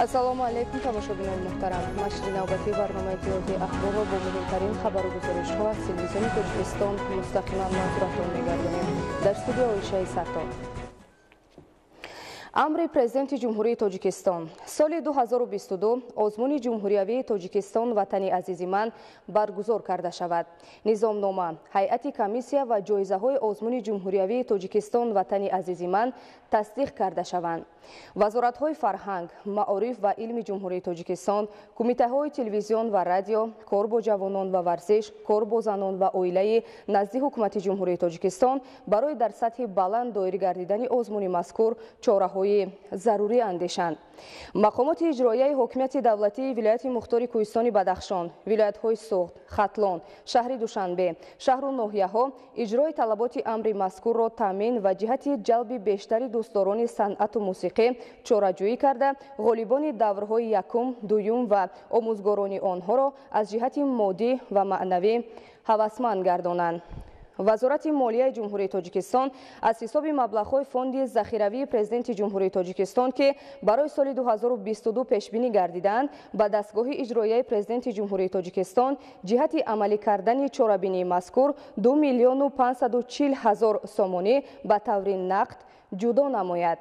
ассалому алайкум тамошобинони муҳтарам. Нашри навбатии барномаи иттилоъоти ахборро бо муҳимтарин хабару гузоришҳо аз телевизиони Тоҷикистон мустақиман назоратон мегардонем. Дар студио Оишаи Сартор. амри президенти ҷумҳурии Тоҷикистон. соли 2022 озмуни ҷумҳуриявии Тоҷикистон ватани азизи ман баргузор карда шавад. низомнома, ҳайати комиссия ва ҷоизаҳои озмуни ҷумҳуриявии Тоҷикистон ватани азизи ман тасдиқ карда шаванд. вазоратҳои фарҳанг, маориф ва илми ҷумҳурии Тоҷикистон, кумитаҳои телевизион ва радио, кор бо ҷавонон ва варзиш, кор бо занон ва оилаи назди ҳукумати ҷумҳурии Тоҷикистон барои дар сатҳи баланд доир гардидани озмуни мазкур чораҳои зарурӣ андешанд. мақомоти иҷроияи ҳокимияти давлатии вилояти мухтори Кӯҳистони Бадахшон, вилоятҳои Суғд, Хатлон, шаҳри Душанбе, шаҳру ноҳияҳо иҷрои талаботи амри мазкурро таъмин ва ҷиҳати ҷалби бештари дӯстдорони санъату мусиқӣ чораҷӯӣ карда, ғолибони даврҳои якум, дуюм ва омӯзгорони онҳоро аз ҷиҳати моддӣ ва маънавӣ ҳавасманд гардонанд. вазорати молияи ҷумҳурии Тоҷикистон аз ҳисоби маблағҳои фонди захиравии президенти ҷумҳурии Тоҷикистон ки барои соли 2022 пешбинӣ гардидаанд ба дастгоҳи иҷроияи президенти ҷумҳурии Тоҷикистон ҷиҳати амалӣ кардани чорабинии мазкур 2 миллиону 540 ҳазор сомонӣ ба таври нақд ҷудо намояд.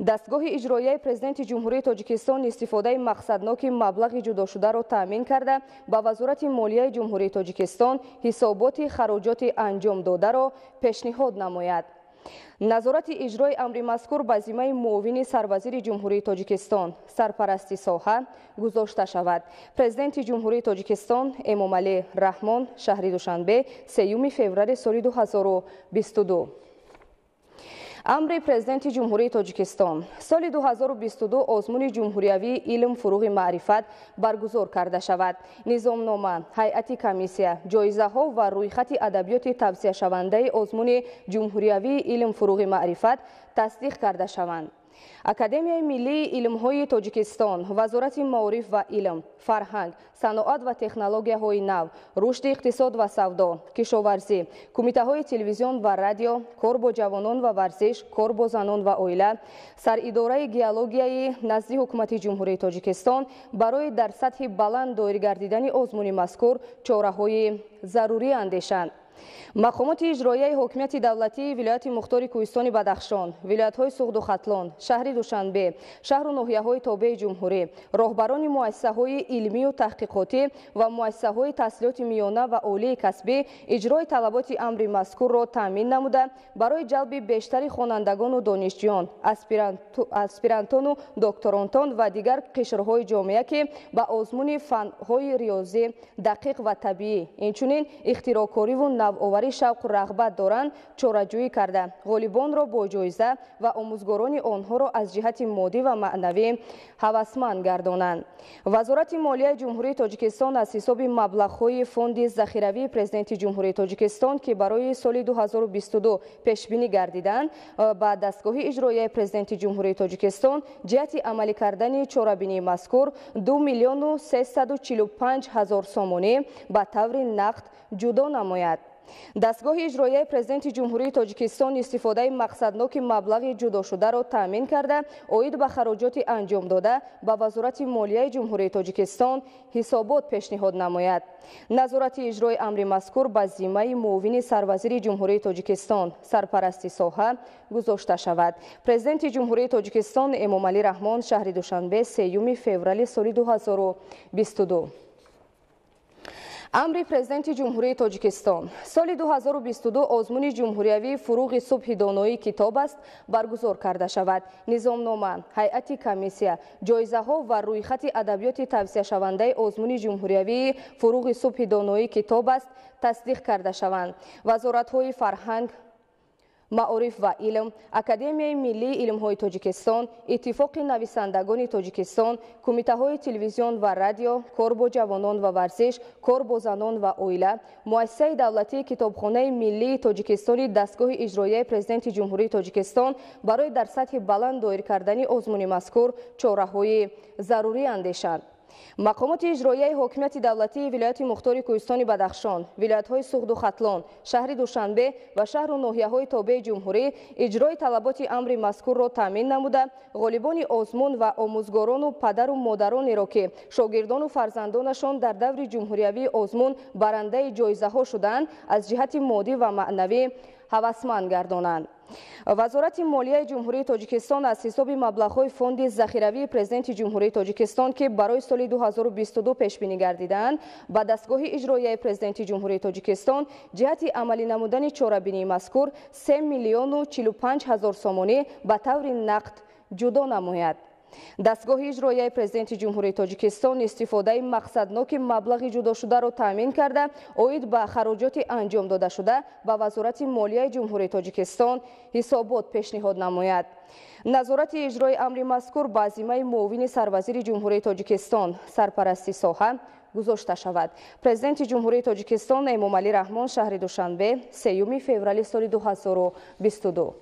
дастгоҳи иҷроияи президенти ҷумҳурии Тоҷикистон истифодаи мақсадноки маблағи ҷудошударо таъмин карда ба вазорати молияи ҷумҳурии Тоҷикистон ҳисоботи хароҷоти анҷом додаро пешниҳод намояд. назорати иҷрои амри мазкур ба зиммаи муовини сарвазири ҷумҳурии Тоҷикистон сарпарасти соҳа гузошта шавад. президенти ҷумҳурии Тоҷикистон Эмомалӣ Раҳмон, шаҳри Душанбе, 3 феврали соли 2022. амри президенти ҷумҳурии Тоҷикистон. соли 2022 озмуни ҷумҳуриявии илм фуруғи маърифат баргузор карда шавад. низомнома, ҳайати комиссия, ҷоизаҳо ва рӯйхати адабиёти тавсияшавандаи озмуни ҷумҳуриявии илм фуруғи маърифат тасдиқ карда шаванд. академияи миллии илмҳои Тоҷикистон, вазорати маориф ва илм, фарҳанг, саноат ва технологияҳои нав, рушди иқтисод ва савдо, кишоварзӣ, кумитаҳои телевизион ва радио, кор бо ҷавонон ва варзиш, кор бо занон ва оила, саридораи геологияи назди ҳукумати ҷумҳурии Тоҷикистон барои дар сатҳи баланд доир гардидани озмуни мазкур чораҳои зарурӣ андешанд. мақомоти иҷроияи ҳокимияти давлатии вилояти мухтори Кӯҳистони Бадахшон, вилоятҳои Суғду Хатлон, шаҳри Душанбе, шаҳру ноҳияҳои тобеи ҷумҳурӣ, роҳбарони муассисаҳои илмию таҳқиқотӣ ва муассисаҳои таҳсилоти миёна ва олии касбӣ иҷрои талаботи амри мазкурро таъмин намуда барои ҷалби бештари хонандагону донишҷӯён, аспирантону докторонтон ва дигар қишрҳои ҷомеа ки ба озмуни фанҳои риёзӣ дақиқ ва табиӣ инчунин ихтироъкориву навоварӣ шавқу рағбат доранд чораҷӯӣ карда ғолибонро бо ҷоиза ва омӯзгорони онҳоро аз ҷиҳати моддӣ ва маънавӣ ҳавасманд гардонанд. вазорати молияи ҷумҳурии Тоҷикистон аз ҳисоби маблағҳои фонди захиравии президенти ҷумҳурии Тоҷикистон ки барои соли 2022 пешбинӣ гардидаанд ба дастгоҳи иҷроияи президенти ҷумҳурии Тоҷикистон ҷиҳати амалӣ кардани чорабинии мазкур 2 миллиону 345 ҳазор сомонӣ ба таври нақд ҷудо намояд. дастгоҳи иҷроияи президенти ҷумҳурии Тоҷикистон истифодаи мақсадноки маблағи ҷудошударо таъмин карда оид ба хароҷоти анҷомдода ба вазорати молияи ҷумҳурии Тоҷикистон ҳисобот пешниҳод намояд. назорати иҷрои амри мазкур ба зиммаи муовини сарвазири ҷумҳурии Тоҷикистон сарпарасти соҳа гузошта шавад. президенти ҷумҳурии Тоҷикистон Эмомалӣ Раҳмон, шаҳри Душанбе, 3 феврали соли 2022. амри президенти ҷумҳурии Тоҷикистон. соли 2022 озмуни ҷумҳуриявии фуруғи субҳи доноӣ китоб аст баргузор карда шавад. низомнома, ҳайати комиссия, ҷоизаҳо ва рӯйхати адабиёти тавсияшавандаи озмуни ҷумҳуриявии фуруғи субҳи доноӣ китоб аст тасдиқ карда шаванд. вазоратҳои фарҳанг, маориф ва илм, Академияи миллии илмҳои Тоҷикистон, Иттифоқи нависандагони Тоҷикистон, Кумитаҳои телевизион ва радио, кор бо ҷавонон ва варзиш, кор бо занон ва оила, муассисаи давлатии Китобхонаи миллии Тоҷикистони дастгоҳи иҷроияи Президенти Ҷумҳурии Тоҷикистон барои дар сатҳи баланд доир кардани озмуни мазкур чораҳои зарурӣ андешанд. мақомоти иҷроияи ҳокимияти давлатии вилояти мухтори Кӯҳистони Бадахшон, вилоятҳои Суғду Хатлон, шаҳри Душанбе ва шаҳру ноҳияҳои тобеи ҷумҳурӣ иҷрои талаботи амри мазкурро таъмин намуда, ғолибони озмун ва омӯзгорону падару модаронеро ки шогирдону фарзандонашон дар даври ҷумҳуриявии озмун барандаи ҷоизаҳо шуданд, аз ҷиҳати моддӣ ва маънавӣ ҳавасманд гардонанд. вазорати молияи ҷумҳурии Тоҷикистон аз ҳисоби маблағҳои фонди захиравии Президенти Ҷумҳурии Тоҷикистон ки барои соли 2022 пешбинӣ гардидаанд, ба дастгоҳи иҷроияи Президенти Ҷумҳурии Тоҷикистон ҷиҳати амалӣ намудани чорабинии мазкур 3 миллиону 45 ҳазор сомонӣ ба таври нақд ҷудо намояд. дастгоҳи иҷроияи Президенти Ҷумҳурии Тоҷикистон истифодаи мақсадноки маблағи ҷудошударо таъмин карда, оид ба хароҷоти анҷом додашуда ба вазорати молияи Ҷумҳурии Тоҷикистон ҳисобот пешниҳод намояд. назорати иҷрои амри мазкур ба зиммаи муовини сарвазири Ҷумҳурии Тоҷикистон сарпарасти соҳа гузошта шавад. Президенти Ҷумҳурии Тоҷикистон Эмомалӣ Раҳмон шаҳри Душанбе 3 феврали соли 2022.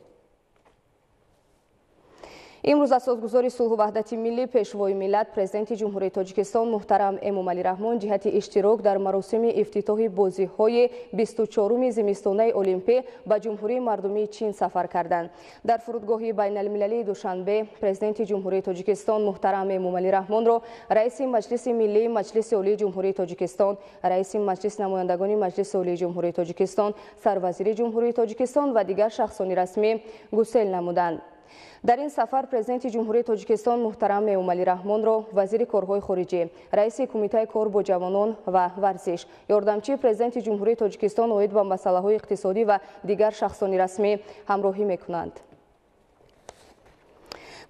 имрӯз асосгузори сулҳу ваҳдати миллӣ пешвои миллат Президенти Ҷумҳурии Тоҷикистон муҳтарам Эмомалӣ Раҳмон ҷиҳати иштирок дар маросими ифтитоҳи бозиҳои 24-уми зимистонаи олимпӣ ба Ҷумҳурии Мардумии Чин сафар карданд. дар фурудгоҳи байналмилалии Душанбе Президенти Ҷумҳурии Тоҷикистон муҳтарам Эмомалӣ Раҳмонро раиси Маҷлиси Миллии Маҷлиси Олии Ҷумҳурии Тоҷикистон, раиси Маҷлис намояндагони Маҷлиси Олии Ҷумҳурии Тоҷикистон, сарвазири Ҷумҳурии Тоҷикистон ва дигар шахсони расмӣ гусел намуданд. дар ин сафар Президенти Ҷумҳурии Тоҷикистон муҳтарам Эмомалӣ Раҳмонро вазири корҳои хориҷӣ, раиси Кумитаи кор бо ҷавонон ва варзиш, ёрдамчии Президенти Ҷумҳурии Тоҷикистон оид ба масъалаҳои иқтисодӣ ва дигар шахсони расмӣ ҳамроҳӣ мекунанд.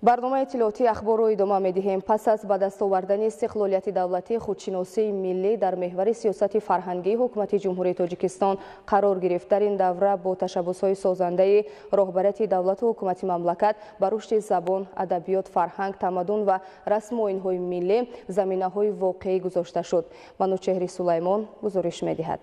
барномаи иттилоотии ахборро идома медиҳем. пас аз ба даст овардани истиқлолияти давлатӣ худшиносии миллӣ дар меҳвари сиёсати фарҳангии ҳукумати Ҷумҳурии Тоҷикистон қарор гирифт. дар ин давра бо ташаббусҳои созандаи роҳбарияти давлату ҳукумати мамлакат ба рушди забон, адабиёт, фарҳанг, тамаддун ва расму оинҳои миллӣ заминаҳои воқеӣ гузошта шуд. Манӯчеҳри Сулаймон гузориш медиҳад.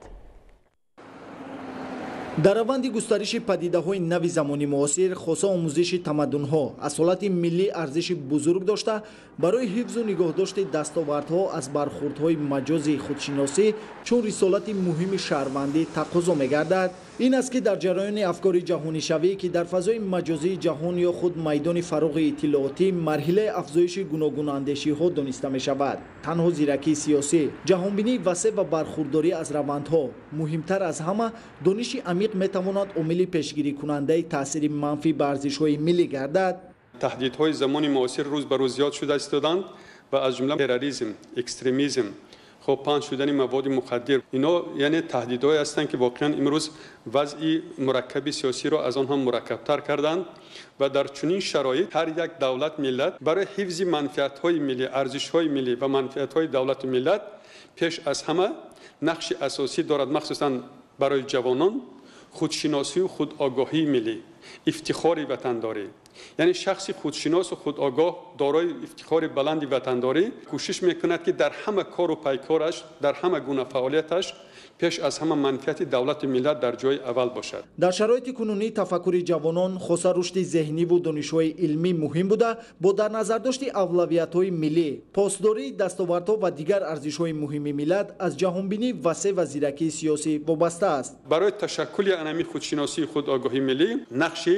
дар раванди густариши падидаҳои нави замони муосир, хоса омӯзиши тамаддунҳо асолати миллӣ арзиши бузург дошта, барои ҳифзу нигоҳдошти дастовардҳо аз бархурдҳои маҷози худшиносӣ чун рисолати муҳими шаҳрвандӣ тақозо мегардад. ин аст ки дар ҷараёни афкори ҷаҳонишавӣ ки дар фазои маҷозии ҷаҳон ё худ майдони фароғи иттилоотӣ марҳилаи афзоиши гуногун андешиҳо дониста мешавад. танҳо зиракии сиёсӣ, ҷаҳонбинии васеъ ва бархурдорӣ аз равандҳо, муҳимтар аз ҳама дониши амиқ метавонад омили пешгирикунандаи таъсири манфӣ ба арзишҳои миллӣ гардад. таҳдидҳои замони муосир рӯз ба рӯз зиёд шуда истоданд ва аз ҷумла терроризм, экстремизм, панҷ шудани маводи мухаддир, ино яъне таҳдидҳое ҳастанд ки воқеан имрӯз вазъи мураккаби сиёсиро аз он ҳам мураккабтар карданд ва дар чунин шароит ҳар як давлат миллат барои ҳифзи манфиатҳои миллӣ, арзишҳои миллӣ ва манфиатҳои давлату миллат пеш аз ҳама нақши асосӣ дорад, махсусан барои ҷавонон худшиносию худогоҳии миллӣ, ифтихори ватандорӣ. яъне шахси худшиносу худогоҳ дорои ифтихори баланди ватандорӣ кӯшиш мекунад ки дар ҳама кору пайкораш, дар ҳама гуна фаъолияташ пеш аз ҳама манфиати давлату миллат дар ҷои аввал бошад. дар шароити кунунӣ тафаккури ҷавонон хоса рушди зеҳниву донишҳои илмӣ муҳим буда, бо дар назардошти авлавиятҳои миллӣ, посдории дастовардҳо ва дигар арзишҳои муҳими миллат аз ҷаҳонбинии васеъ ва зиракии сиёсӣ вобаста аст. барои ташаккули анами худшиносии худогоҳии миллӣ нақши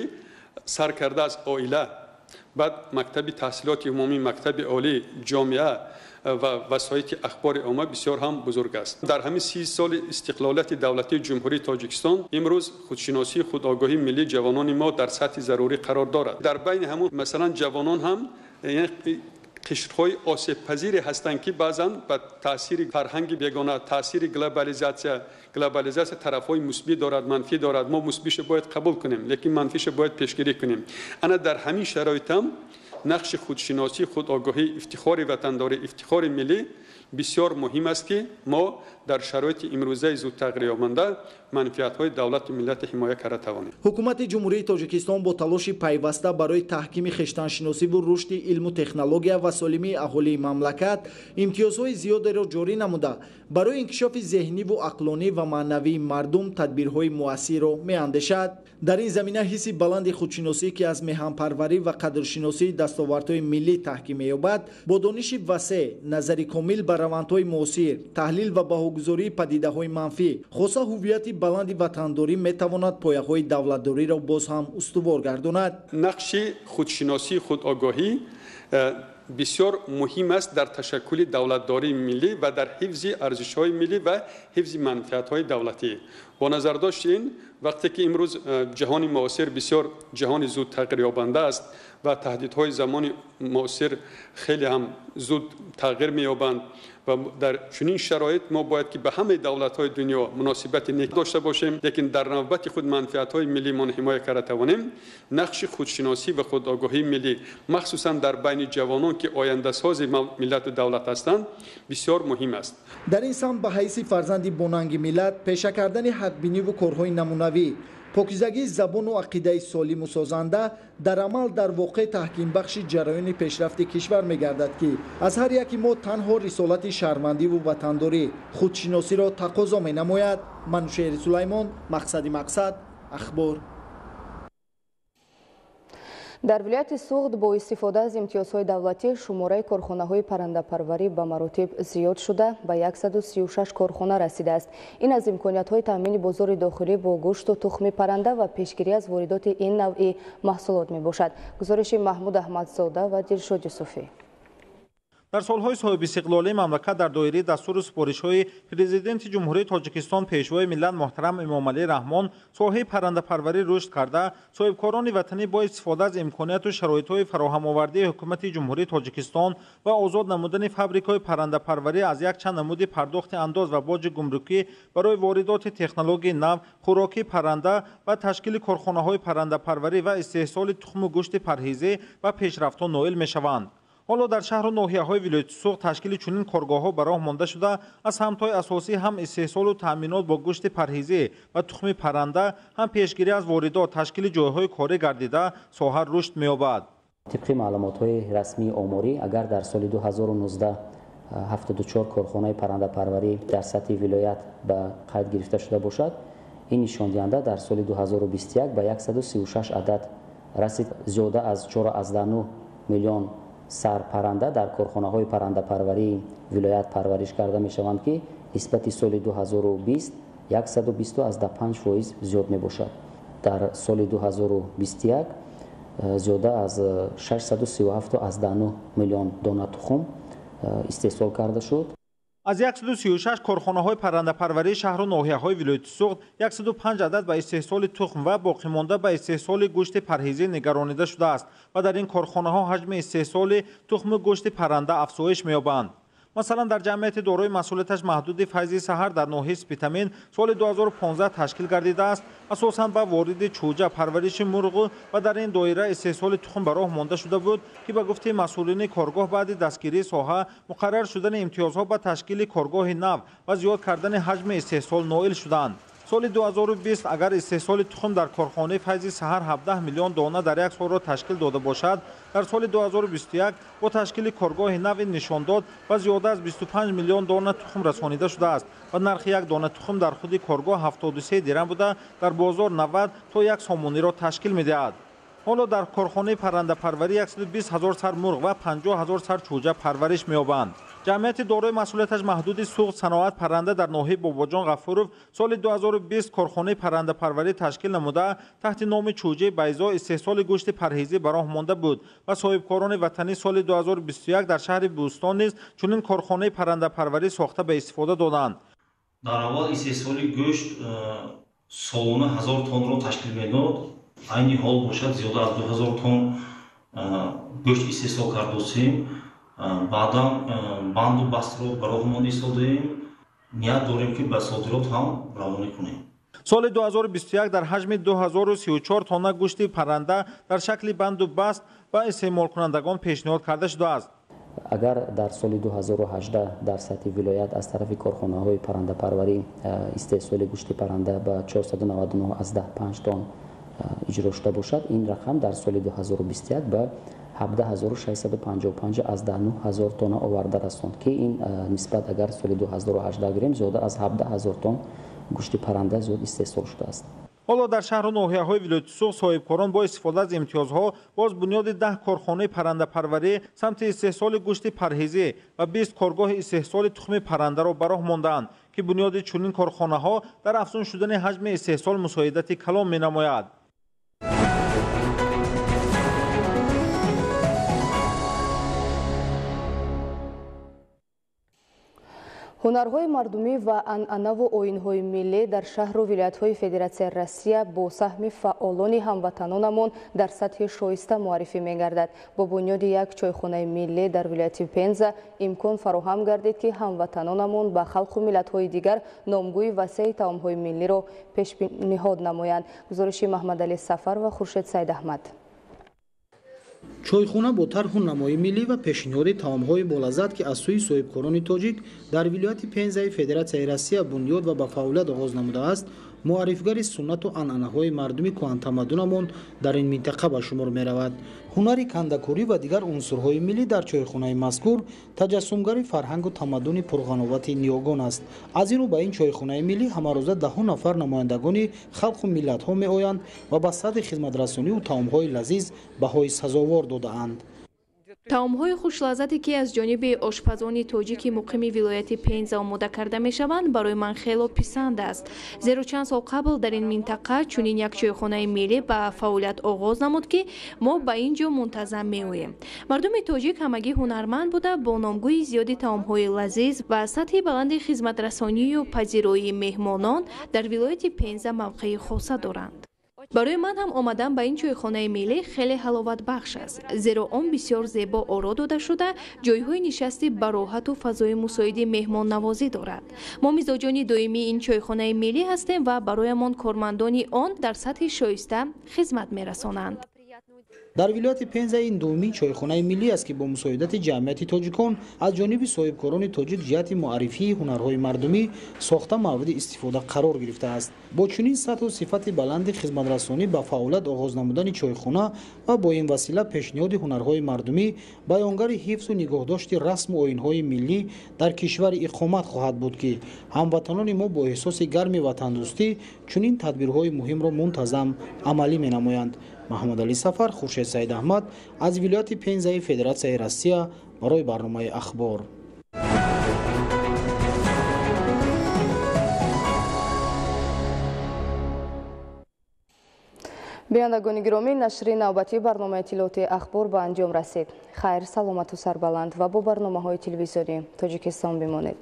сар карда аз оила, баъд мактаби таҳсилоти умумӣ, мактаби олӣ, ҷомеа ва васоити ахбори омма бисёр ҳам бузург аст. дар ҳамин 30 соли истиқлолияти давлатии Ҷумҳурии Тоҷикистон имрӯз худшиносии худогоҳии миллии ҷавонони мо дар сатҳи зарурӣ қарор дорад. дар байни ҳамон масалан ҷавонон ҳам қишрҳои осебпазире ҳастанд ки баъзан ба таъсири фарҳанги бегона, таъсири глобализация тарафҳои мусбӣ дорад, манфӣ дорад. мо мусбиша бояд қабул кунем, лекин манфиша бояд пешгирӣ кунем. ана дар ҳамин шароит ҳам نقش خودشناسی، خودآگاهی، افتخار وطنداری، افتخار ملی بسیار مهم است که ما در شرایط امروزه زود تغییر یابنده منفعت‌های دولت و ملت حمایت کرده توانیم. حکومت جمهوری تاجیکستان با تلاش پیوسته برای تحکیم خویشتن‌شناسی و رشد علم و تکنولوژیا و سالمی اهالی مملکت امتیازهای زیادی را جاری نموده برای انکشاف ذهنی و عقلانی و معنوی مردم تدبیرهای مؤثر را می‌اندیشد. در این زمینه حس بلند خودشناسی که از میهن‌پروری و قدرشناسی دستاوردهای ملی تحکیم می‌یابد با دانش وسیع، نظری کامل بر روندهای معاصر، تحلیل و بهاگذاری پدیده‌های منفی، خاصه هویت بلند وطنداری می‌تواند پایه‌های دولتداری را باز هم استوار گرداند. نقش خودشناسی، خودآگاهی بسیار مهم است در تشکل دولتداری ملی و در حفظ ارزش‌های ملی و حفظ منفعت‌های دولتی. با نظر داشت این وقتی که امروز جهان معاصر بسیار جهان زود تغییر یابنده است و تهدیدهای زمان معاصر خیلی هم زود تغییر می‌یابند و در چنین شرایط ما باید که به همه دولت‌های دنیا مناسبت نیک داشته باشیم، لیکن در نوبت خود منفعت‌های ملی ما حمایت کرده توانیم. نقش خودشناسی و خودآگاهی ملی مخصوصا در بین جوانان که آینده ساز ملت و دولت هستند بسیار مهم است. در این سمت به حیث فرزند باننگ ملت پیشه کردن حق‌بینی و کارهای نمونوی، پاکیزگی زبان و عقیده سالم و سازنده در عمل در واقع تحکیم بخش جریان پیشرفت کشور می‌گردد که از هر یکی ما تنها رسالت شهروندی و وطنداری خودشناسی را تقاضا می‌نماید. منوشهر سلیمان، مقصد اخبار. در ولایت سوخت با استفاده از امتیازهای دولتی شماره کارخانه‌های پرنده‌پروری به مراتب زیاد شده به 136 کارخانه رسیده است. این از امکانیت‌های تامین بازار داخلی با گوشت و تخم پرنده و پیشگیری از واردات این نوع محصولات میباشد. گزارش محمود احمدزاده و دلشاد یوسفی. در سالهای صاحب استقلالی مملکت در دایره دستور سپارش‌های پرزیدنت جمهوری تاجیکستان پیشوای ملت محترم امامعلی رحمان ساحه پرنده‌پروری رشد کرده، صاحبکاران وطنی با استفاده از امکانات و شرایط‌های فراهم آورده حکومت جمهوری تاجیکستان و آزاد نمودن فابریک‌های پرنده‌پروری از یک چند نمود پرداخت انداز و باج گمرکی برای واردات تکنولوژی نو، خوراکی پرنده و تشکیل کارخانه‌های پرنده‌پروری و استحصال تخم و گوشت پرهیزی و پیشرفت‌ها نائل می‌شوند. حالا در شهر و ناحیه‌های ولایت سوخت تشکیل چنین کارگاه‌ها به راه مانده شده، از سمت‌های اساسی هم استحصال و تأمینات با گوشت پرهیزی و تخم پرنده، هم پیشگیری از واردات، تشکیل جای‌های کاری گردیده ساحه رشد می‌یابد. طبق معلومات‌های رسمی آماری، اگر در سال 2019 74 کارخانه پرنده‌پروری در سطح ولایت به قید گرفته شده باشد، این نشان دهنده در سال 2021 به 136 عدد رسید. زیاده از 4.9 میلیون سر پرنده در کارخانه های پرنده پروری ولایت پرورش کرده می شوند که نسبت سال 2020 125% زیاد می باشد. در سال 2021 زیاده از 637.9 میلیون دانه تخم استحصال کرده شد. از 136 کارخانه‌های پرنده‌پروری شهر و ناحیه‌های ولایت سوخت 105 عدد به استحصال تخم و باقی مانده به استحصال گوشت پرهیزی نگرانیده شده است و در این کارخانه‌ها حجم استحصال تخم گوشت پرنده افزایش می‌یابد. مثلا در جمعیت دارای مسئولیتش محدود فیض سحر در ناحیه سپیتامین سال 2015 تشکیل گردیده است، اساساً با وارد چوجه پرورش مرغ و در این دایره استحصال تخم به راه مانده شده بود که به گفته مسئولین کارگاه بعد دستگیری ساحه مقرر شدن امتیازها با تشکیل کارگاه نو و زیاد کردن حجم استحصال نائل شدند. سال 2020 اگر استحصال تخم در کارخانه فیض سحر 17 میلیون دانه در یک سال را تشکیل داده باشد، در سال 2021 با تشکیل کارگاه نو نشان داد و زیاده از 25 میلیون دانه تخم رسانیده شده است و نرخ یک دانه تخم در خود کارگاه 73 درم بوده، در بازار 90 تا 1 سامانی را تشکیل می‌دهد. حالا در کارخانه پرنده‌پروری 120,000 سر مرغ و 50,000 سر چوجه پرورش می‌یابند. جمعیت دارای مسئولیتش محدود سوخت صنعت پرنده در ناحیه باباجان غفورov سال 2020 کارخانه پرنده‌پروری تشکیل نموده تحت نام چوجه بیضا استحصال گوشت پرهیزی به راه مانده بود و صاحبکاران وطنی سال 2021 در شهر بوستان نیز چنین کارخانه پرنده‌پروری ساخته به استفاده دادند. در اول استحصال گوشت سالانه 1000 تن را تشکیل می‌داد. عین حال باشد زیاده از 2000 تن گوشت استحصال کردیم. بعدا بند و بست رو برای ما ایستادیم، نیت داریم که به صادرات هم روانه کنیم. سال 2021 در حجم 2034 تن گوشت پرنده در شکل بند و بست و استعمال کنندگان پیشنهاد کرده شده است. اگر در سال 2018 در سطح ولایت از طرف کارخانه‌های پرنده پروری استحصال گوشت پرنده به 499 از 5 تن اجرا شده باشد، این رقم در سال 2021 به 17655 از 19000 تن آورده رساند که این نسبت اگر سال 2018 گیریم زیاده از 17000 تن گوشت پرنده زیاد استحصال شده است. حالا در شهر و ناحیه‌های ولایت سوخت صاحبکاران با استفاده از امتیازها باز بنیاد 10 کارخانه پرنده پروری سمت استحصال گوشت پرهیزی و 20 کارگاه استحصال تخم پرنده را به راه مانده‌اند که بنیاد چنین کارخانه‌ها در افزون شدن حجم استحصال مساعدت کلان می‌نماید. ҳунарҳои мардумӣ ва анъанаву оинҳои миллӣ дар шаҳру вилоятҳои федератсияи Россия бо саҳми фаъолони ҳамватанонамон дар сатҳи шоиста муаррифӣ мегардад. бо бунёди як чойхонаи миллӣ дар вилояти Пенза имкон фароҳам гардид ки ҳамватанонамон ба халқу миллатҳои дигар номгӯи васеъи таомҳои миллиро пешниҳод намоянд. гузориши Маҳмадалӣ Сафар ва Хуршед Сайдаҳмад. чойхона бо тарҳу намои миллӣ ва пешниҳоди таомҳои болаззат ки аз сӯи соҳибкорони тоҷик дар вилояти Пензаи Федератсияи Россия бунёд ва ба фаъолият оғоз намудааст, муаррифгари суннату анъанаҳои мардуми кӯҳантамаддунамон дар ин минтақа ба шумор меравад. ҳунари кандакорӣ ва дигар унсурҳои миллӣ дар чойхонаи мазкур таҷассумгари фарҳангу тамаддуни пурғановати ниёгон аст. аз ин рӯ ба ин чойхонаи миллӣ ҳамарӯза даҳу нафар намояндагони халқу миллатҳо меоянд ва ба сатҳи хизматрасониву таомҳои лазиз баҳои сазовор додаанд. таомҳои хушлаззате ки аз ҷониби ошпазони тоҷики муқими вилояти Пенза омода карда мешаванд барои ман хело писанд аст, зеро чанд сол қабл дар ин минтақа чунин як чойхонаи миллӣ ба фаъолият оғоз намуд ки мо ба ин ҷо мунтазам меоем. мардуми тоҷик ҳамагӣ ҳунарманд буда бо номгӯи зиёди таомҳои лазиз ва сатҳи баланди хизматрасонию пазироии меҳмонон дар вилояти Пенза мавқеи хоса доранд. барои ман ҳам омадан ба ин чойхонаи миллӣ хеле ҳаловатбахш аст, зеро он бисёр зебо оро дода шуда ҷойҳои нишасти бароҳату фазои мусоиди меҳмоннавозӣ дорад. мо мизоҷони доимии ин чойхонаи миллӣ ҳастем ва бароямон кормандони он дар сатҳи шоиста хизмат мерасонанд. дар вилояти Пенза ин дуввумин чойхонаи миллӣ аст ки бо мусоидати ҷамъияти тоҷикон аз ҷониби соҳибкорони тоҷик ҷиҳати муаррифии ҳунарҳои мардумӣ сохта мавриди истифода қарор гирифтааст. бо чунин сатҳу сифати баланди хизматрасонӣ ба фаъолият оғоз намудани чойхона ва бо ин васила пешниҳоди ҳунарҳои мардумӣ баёнгари ҳифзу нигоҳдошти расму оинҳои миллӣ дар кишвари иқомат хоҳад буд ки ҳамватанони мо бо эҳсоси гарми ватандӯстӣ чунин тадбирҳои муҳимро мунтазам амалӣ менамоянд. Маҳмадалӣ Сафар, Хуршед Сайдаҳмад аз вилояти Пензаи Федератсияи Россия барои барномаи ахбор. бинандагони гиромӣ, нашри навбатии барномаи иттилоъоти ахбор ба анҷом расид. хайр, саломату сарбаланд ва бо барномаҳои телевизионӣ Тоҷикистон бимонед.